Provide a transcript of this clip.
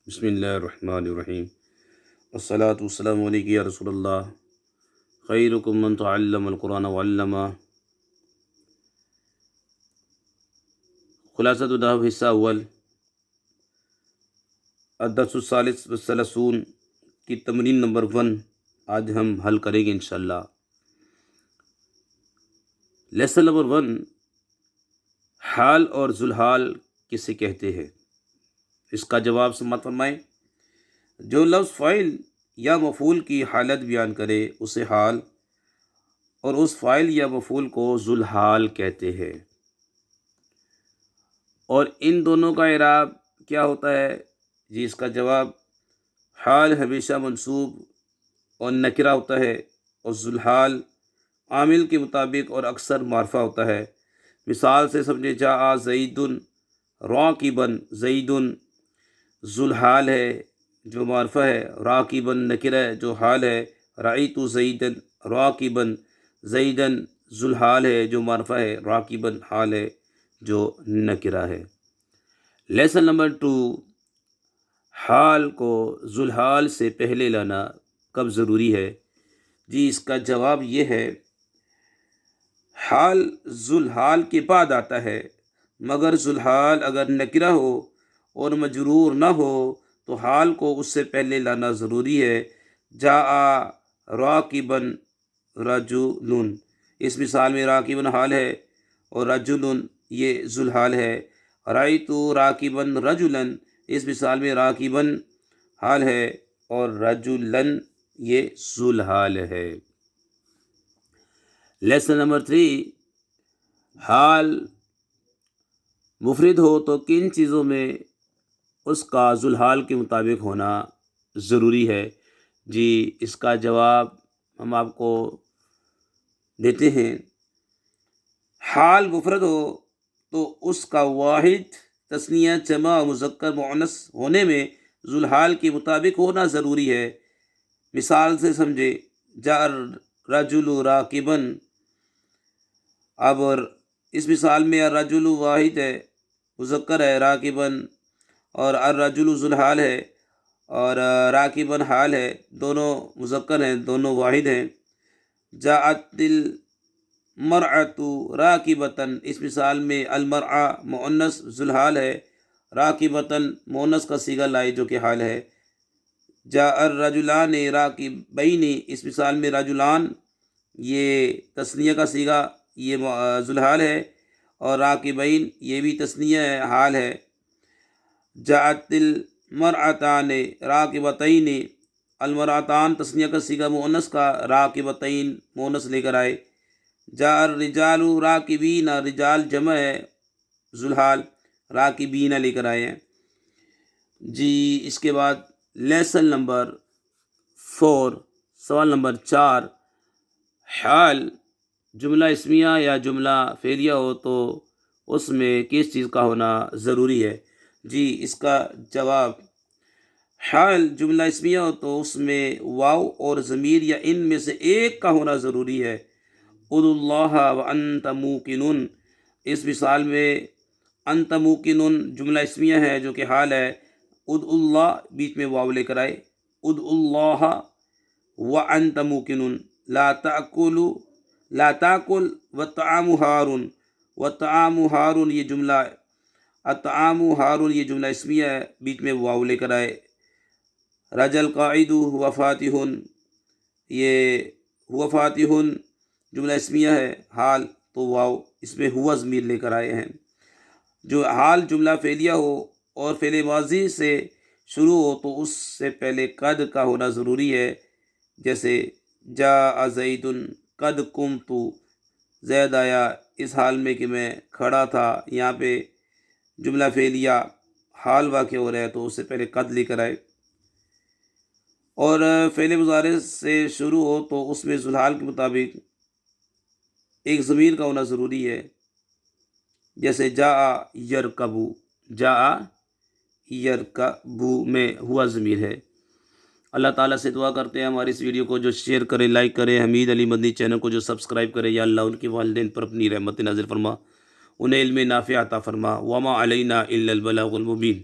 بسم اللہ الرحمن الرحیم والصلاة والسلام علیک یا رسول اللہ خیرکم من تعلم القرآن وعلمہ۔ خلاصۃ النحو حصہ اول، الدرس الثالث والثلاثون کی تمرین نمبر 1 آج ہم حل کریں گے انشاءاللہ۔ لیسن نمبر 1، حال اور ذوالحال کسے کہتے ہیں؟ اس کا جواب سماعت فرمائیں۔ جو لفظ فاعل یا مفعول کی حالت بیان کرے اسے حال، اور اس فاعل یا مفعول کو ذوالحال کہتے ہیں۔ اور ان دونوں کا اعراب کیا ہوتا ہے؟ جی اس کا جواب، حال ہمیشہ منصوب اور نکرہ ہوتا ہے، اور ذوالحال عامل کے مطابق اور اکثر معرفہ ہوتا ہے۔ مثال سے سمجھے، جاء زید راکبا، زید ذوالحال ہے جو معرفہ ہے، راکبا نکرہ ہے جو حال ہے، رأیت زیدا راکبا، زیدا ذوالحال ہے جو معرفہ ہے، راکبا حال ہے جو نکرہ ہے۔ لیسن نمبر 2، حال کو ذوالحال سے پہلے لانا کب ضروری ہے؟ جی اس کا جواب یہ ہے، حال ذوالحال کے بعد آتا ہے، مگر ذوالحال اگر نکرہ ہو اور مجرور نہ ہو تو حال کو اس سے پہلے لانا ضروری ہے۔ جاء راکبا رجل، اس مثال میں راکبا حال ہے اور رجل یہ ذوالحال ہے۔ رأیت راکبا رجلا، اس مثال میں راکبا حال ہے اور رجلا یہ ذوالحال ہے۔ لیسن نمبر 3، حال مفرد ہو تو کن چیزوں میں اس کا ذوالحال کے مطابق ہونا ضروری ہے؟ جی اس کا جواب ہم آپ کو دیتے ہیں۔ حال مفرد ہو تو اس کا واحد، تثنیہ، جمع، مذکر، مؤنث ہونے میں ذوالحال کے مطابق ہونا ضروری ہے۔ مثال سے سمجھے، جاء الرجل راکبا، اب اس مثال میں الرجل واحد ہے، مذکر ہے، راکبا، اور الرجل ذوالحال ہے اور راکبا حال ہے، دونوں مذکر ہیں، دونوں واحد ہیں۔ جاءت المرأۃ راکبۃ، اس مثال میں المرأہ مؤنث ذوالحال ہے، راکبۃ مؤنث کا صیغہ لائے جو کہ حال ہے۔ جاء الرجلان راکبین، اس مثال میں رجلان یہ تثنیہ کا صیغہ، یہ ذوالحال ہے، اور راکبین یہ بھی تثنیہ ہے، حال ہے۔ جاءت المرأتان راکبتین، المرأتان تثنیہ کا صیغہ مؤنث کا، راکبتین مؤنث لے کر آئے۔ جاء الرجال راکبین، رجال جمع ہے، ذوالحال، راکبین لے کر آئے ہیں۔ جی اس کے بعد لیسن نمبر 4، سوال نمبر 4، حال جملہ اسمیہ یا جملہ فعلیہ ہو تو اس میں کس چیز کا ہونا ضروری ہے؟ جی اس کا جواب، حال جملہ اسمیہ ہو تو اس میں واو اور ضمیر یا ان میں سے ایک کا ہونا ضروری ہے۔ ادعوا اللہ وانت موقن، اس مثال میں انت موقن جملہ اسمیہ ہے جو کہ حال ہے، ادعوا اللہ بیچ میں واو لے کر آئے، ادعوا اللہ وانت موقن، لا تاکل والطعام حار، والطعام حار یہ جملہ، الطعام حار یہ جملہ اسمیہ ہے، بیچ میں واو لے کر آئے۔ رجا القاعد هو فاتح، یہ هو فاتح جملہ اسمیہ ہے، حال، تو واو اس میں ہوا ضمیر لے کر آئے ہیں۔ جو حال جملہ فعلیہ ہو اور فعل ماضی سے شروع ہو تو اس سے پہلے قد کا ہونا ضروری ہے، جیسے جاء زید قد قمت، زید آیا اس حال میں کہ میں کھڑا تھا۔ یہاں پہ جملہ فعلیہ حال واقع ہو رہا ہے تو اس سے پہلے قد لے کر آئے۔ اور فعل مضارع سے شروع ہو تو اس میں ذوالحال کے مطابق ایک ضمیر کا ہونا ضروری ہے، جیسے جاء یرکبو، جاء یرکبو میں ہوا ضمیر ہے۔ اللہ تعالیٰ سے دعا کرتے ہیں ہماری اس ویڈیو کو جو شیئر کرے، لائک کرے، حمید علی مدنی چینل کو جو سبسکرائب کرے، یا اللہ ان کے والدین پر اپنی رحمت نازل فرما، انہیں علم نافع عطا فرما، وما علینا الا البلاغ المبین۔